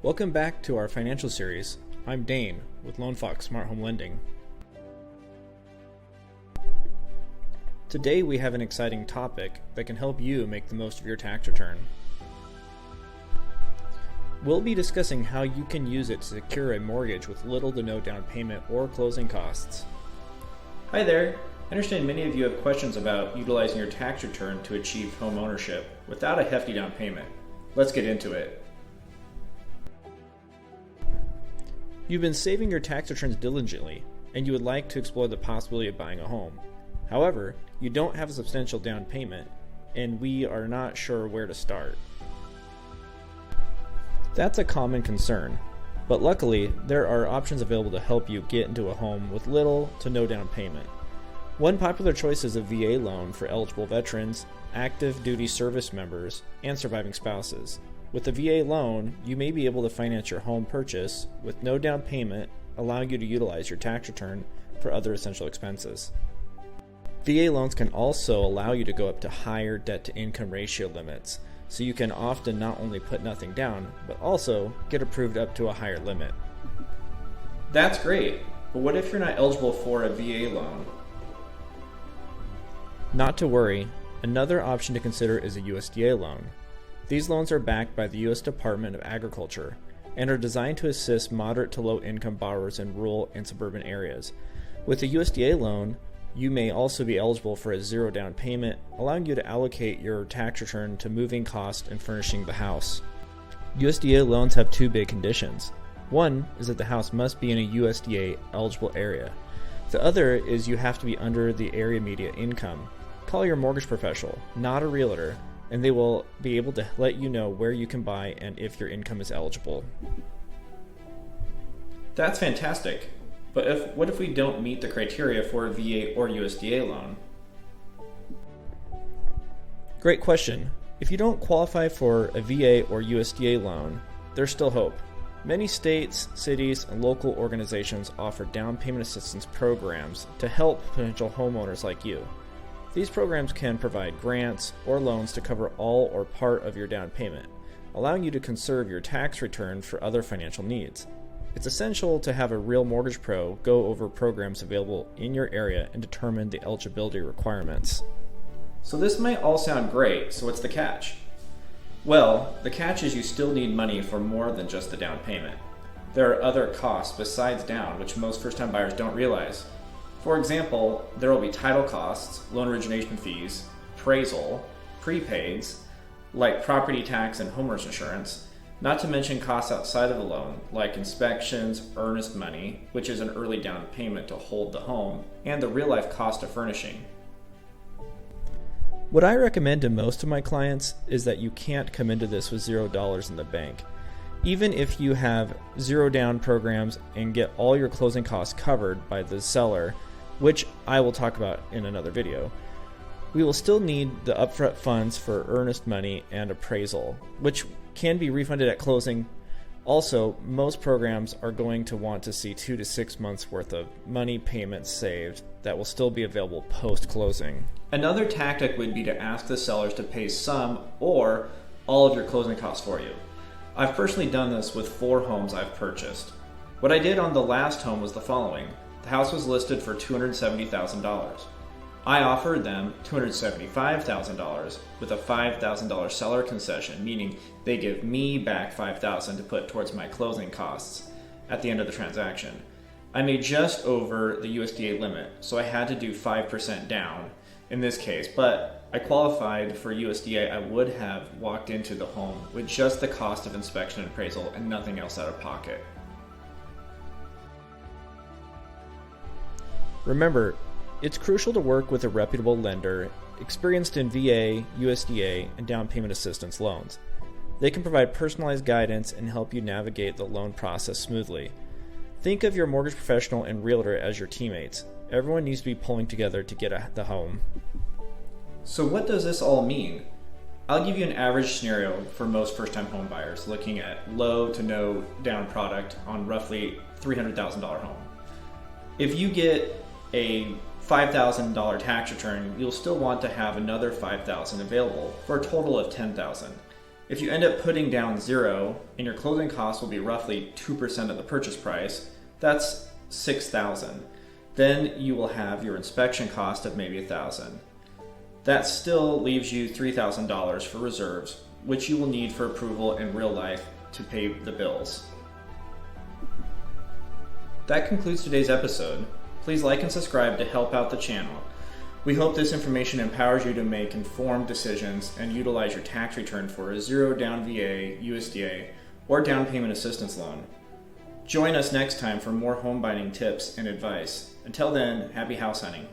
Welcome back to our financial series. I'm Dane with LoanFox Smart Home Lending. Today we have an exciting topic that can help you make the most of your tax return. We'll be discussing how you can use it to secure a mortgage with little to no down payment or closing costs. Hi there. I understand many of you have questions about utilizing your tax return to achieve home ownership without a hefty down payment. Let's get into it. You've been saving your tax returns diligently, and you would like to explore the possibility of buying a home. However, you don't have a substantial down payment, and we are not sure where to start. That's a common concern, but luckily, there are options available to help you get into a home with little to no down payment. One popular choice is a VA loan for eligible veterans, active duty service members, and surviving spouses. With a VA loan, you may be able to finance your home purchase with no down payment, allowing you to utilize your tax return for other essential expenses. VA loans can also allow you to go up to higher debt-to-income ratio limits, so you can often not only put nothing down, but also get approved up to a higher limit. That's great, but what if you're not eligible for a VA loan? Not to worry, another option to consider is a USDA loan. These loans are backed by the U.S. Department of Agriculture and are designed to assist moderate to low income borrowers in rural and suburban areas. With a USDA loan, you may also be eligible for a zero down payment, allowing you to allocate your tax return to moving costs and furnishing the house. USDA loans have two big conditions. One is that the house must be in a USDA eligible area. The other is you have to be under the area median income. Call your mortgage professional, not a realtor, and they will be able to let you know where you can buy and if your income is eligible. That's fantastic, but what if we don't meet the criteria for a VA or USDA loan? Great question. If you don't qualify for a VA or USDA loan, there's still hope. Many states, cities, and local organizations offer down payment assistance programs to help potential homeowners like you. These programs can provide grants or loans to cover all or part of your down payment, allowing you to conserve your tax return for other financial needs. It's essential to have a real mortgage pro go over programs available in your area and determine the eligibility requirements. So this might all sound great, so what's the catch? Well, the catch is you still need money for more than just the down payment. There are other costs besides down, which most first-time buyers don't realize. For example, there will be title costs, loan origination fees, appraisal, prepaids, like property tax and homeowners insurance, not to mention costs outside of the loan, like inspections, earnest money, which is an early down payment to hold the home, and the real-life cost of furnishing. What I recommend to most of my clients is that you can't come into this with $0 in the bank. Even if you have zero down programs and get all your closing costs covered by the seller, which I will talk about in another video, we will still need the upfront funds for earnest money and appraisal, which can be refunded at closing. Also, most programs are going to want to see 2 to 6 months worth of money payments saved that will still be available post-closing. Another tactic would be to ask the sellers to pay some or all of your closing costs for you. I've personally done this with 4 homes I've purchased. What I did on the last home was the following. The house was listed for $270,000. I offered them $275,000 with a $5,000 seller concession, meaning they give me back $5,000 to put towards my closing costs at the end of the transaction. I made just over the USDA limit, so I had to do 5% down in this case, but I qualified for USDA. I would have walked into the home with just the cost of inspection and appraisal and nothing else out of pocket. Remember, it's crucial to work with a reputable lender experienced in VA, USDA, and down payment assistance loans. They can provide personalized guidance and help you navigate the loan process smoothly. Think of your mortgage professional and realtor as your teammates. Everyone needs to be pulling together to get the home. So what does this all mean? I'll give you an average scenario for most first-time home buyers looking at low to no down product on roughly $300,000 home. If you get a $5,000 tax return, you'll still want to have another $5,000 available for a total of $10,000. If you end up putting down $0 and your closing costs will be roughly 2% of the purchase price, that's $6,000. Then you will have your inspection cost of maybe $1,000. That still leaves you $3,000 for reserves, which you will need for approval in real life to pay the bills. That concludes today's episode. Please like and subscribe to help out the channel. We hope this information empowers you to make informed decisions and utilize your tax return for a zero down VA, USDA, or down payment assistance loan. Join us next time for more home buying tips and advice. Until then, happy house hunting.